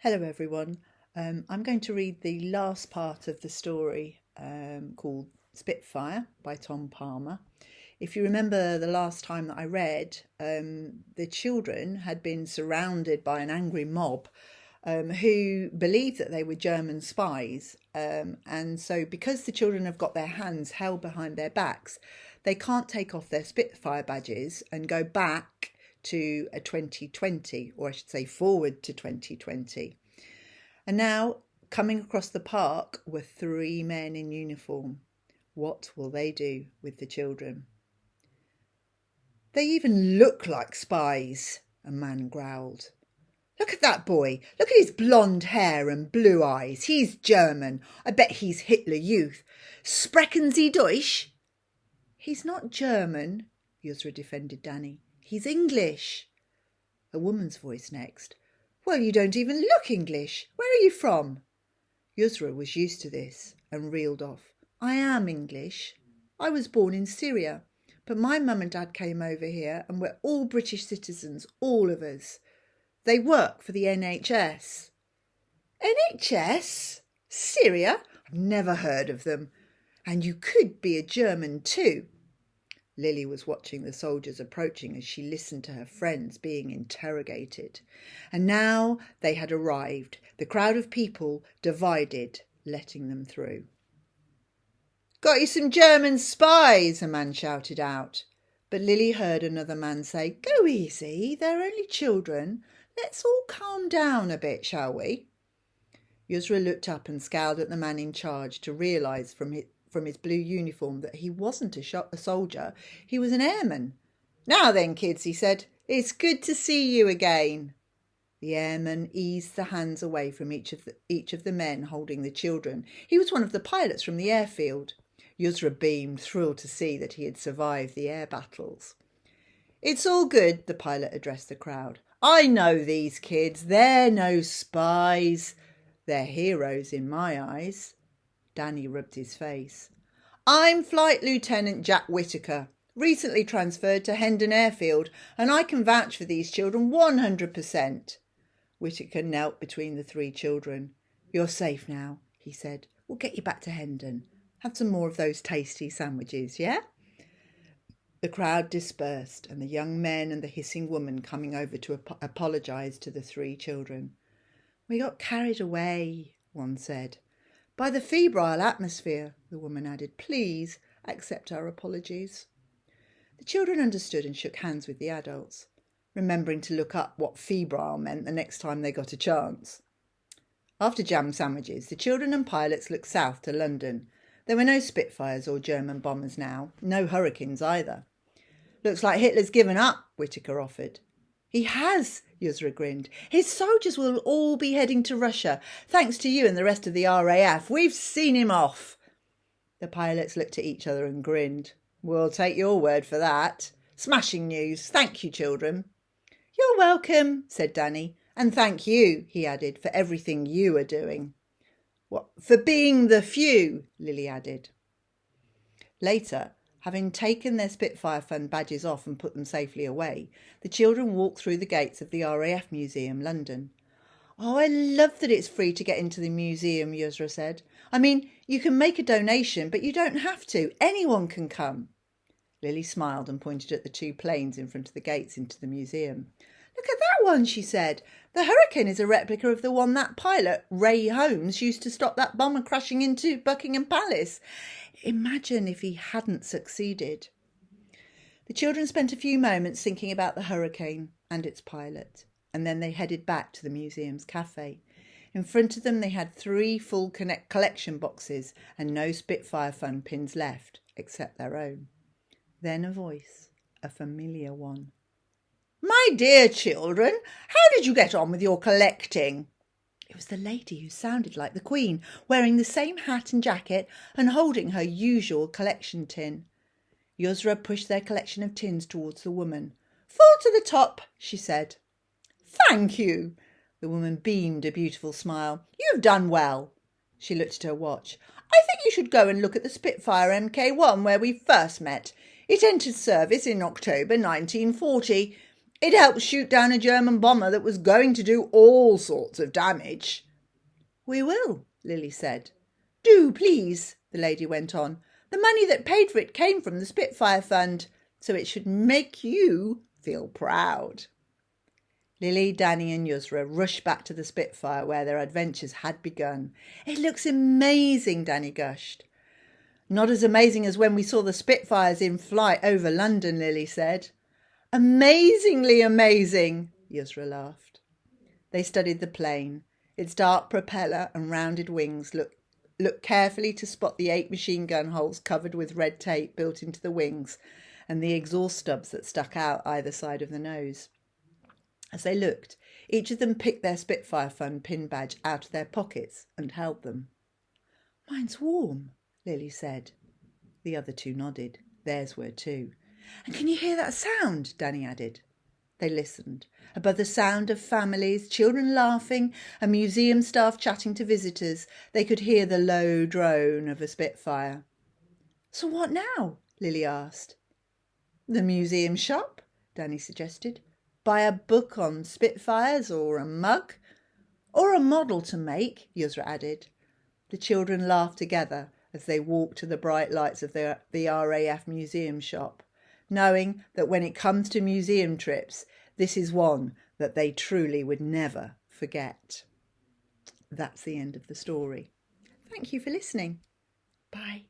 Hello everyone. I'm going to read the last part of the story called Spitfire by Tom Palmer. If you remember the last time that I read, the children had been surrounded by an angry mob who believed that they were German spies. And so because the children have got their hands held behind their backs, they can't take off their Spitfire badges and go back to a 2020, or I should say forward to 2020. And now, coming across the park were three men in uniform. What will they do with the children? They even look like spies, a man growled. Look at that boy. Look at his blonde hair and blue eyes. He's German. I bet he's Hitler Youth. Sprechen Sie Deutsch? He's not German, Yusra defended Danny. He's English. A woman's voice next. Well, you don't even look English. Where are you from? Yusra was used to this and reeled off. I am English. I was born in Syria, but my mum and dad came over here and we're all British citizens, all of us. They work for the NHS. NHS? Syria? I've never heard of them. And you could be a German too. Lily was watching the soldiers approaching as she listened to her friends being interrogated. And now they had arrived, the crowd of people divided, letting them through. Got you some German spies, a man shouted out. But Lily heard another man say, Go easy, they're only children. Let's all calm down a bit, shall we? Yusra looked up and scowled at the man in charge to realise from his blue uniform that he wasn't a soldier, he was an airman. Now then, kids, he said, it's good to see you again. The airman eased the hands away from each of the men holding the children. He was one of the pilots from the airfield. Yusra beamed, thrilled to see that he had survived the air battles. It's all good, the pilot addressed the crowd. I know these kids. They're no spies. They're heroes in my eyes. Danny rubbed his face. I'm Flight Lieutenant Jack Whittaker, recently transferred to Hendon Airfield, and I can vouch for these children 100%. Whittaker knelt between the three children. You're safe now, he said. We'll get you back to Hendon. Have some more of those tasty sandwiches, yeah? The crowd dispersed, and the young men and the hissing woman coming over to apologise to the three children. We got carried away, one said. By the febrile atmosphere, the woman added. Please accept our apologies. The children understood and shook hands with the adults, remembering to look up what febrile meant the next time they got a chance. After jam sandwiches, the children and pilots looked south to London. There were no Spitfires or German bombers now, no Hurricanes either. Looks like Hitler's given up, Whittaker offered. He has, Yusra grinned. His soldiers will all be heading to Russia, thanks to you and the rest of the RAF. We've seen him off. The pilots looked at each other and grinned. We'll take your word for that. Smashing news. Thank you, children. You're welcome, said Danny. And thank you, he added, for everything you are doing. What, for being the few, Lily added. Later, having taken their Spitfire Fund badges off and put them safely away, the children walked through the gates of the RAF Museum, London. Oh, I love that it's free to get into the museum, Yusra said. I mean, you can make a donation, but you don't have to. Anyone can come. Lily smiled and pointed at the two planes in front of the gates into the museum. Look at that one, she said. The Hurricane is a replica of the one that pilot, Ray Holmes, used to stop that bomber crashing into Buckingham Palace. Imagine if he hadn't succeeded. The children spent a few moments thinking about the Hurricane and its pilot, and then they headed back to the museum's cafe. In front of them they had 3 full collection boxes and no Spitfire Fund pins left, except their own. Then a voice, a familiar one. My dear children, how did you get on with your collecting? It was the lady who sounded like the Queen, wearing the same hat and jacket and holding her usual collection tin. Yusra pushed their collection of tins towards the woman. Full to the top, she said. Thank you. The woman beamed a beautiful smile. You've done well. She looked at her watch. I think you should go and look at the Spitfire Mk1 where we first met. It entered service in October 1940. It helped shoot down a German bomber that was going to do all sorts of damage. We will, Lily said. Do, please, the lady went on. The money that paid for it came from the Spitfire Fund, so it should make you feel proud. Lily, Danny and Yusra rushed back to the Spitfire where their adventures had begun. It looks amazing, Danny gushed. Not as amazing as when we saw the Spitfires in flight over London, Lily said. Amazingly amazing, Yusra laughed. They studied the plane. Its dark propeller and rounded wings looked carefully to spot the 8 machine gun holes covered with red tape built into the wings and the exhaust stubs that stuck out either side of the nose. As they looked, each of them picked their Spitfire Fund pin badge out of their pockets and held them. Mine's warm, Lily said. The other 2 nodded. Theirs were too. And can you hear that sound? Danny added. They listened. Above the sound of families, children laughing, and museum staff chatting to visitors, they could hear the low drone of a Spitfire. So what now? Lily asked. The museum shop, Danny suggested. Buy a book on Spitfires or a mug. Or a model to make, Yusra added. The children laughed together as they walked to the bright lights of the RAF museum shop, knowing that when it comes to museum trips, this is one that they truly would never forget. That's the end of the story. Thank you for listening. Bye.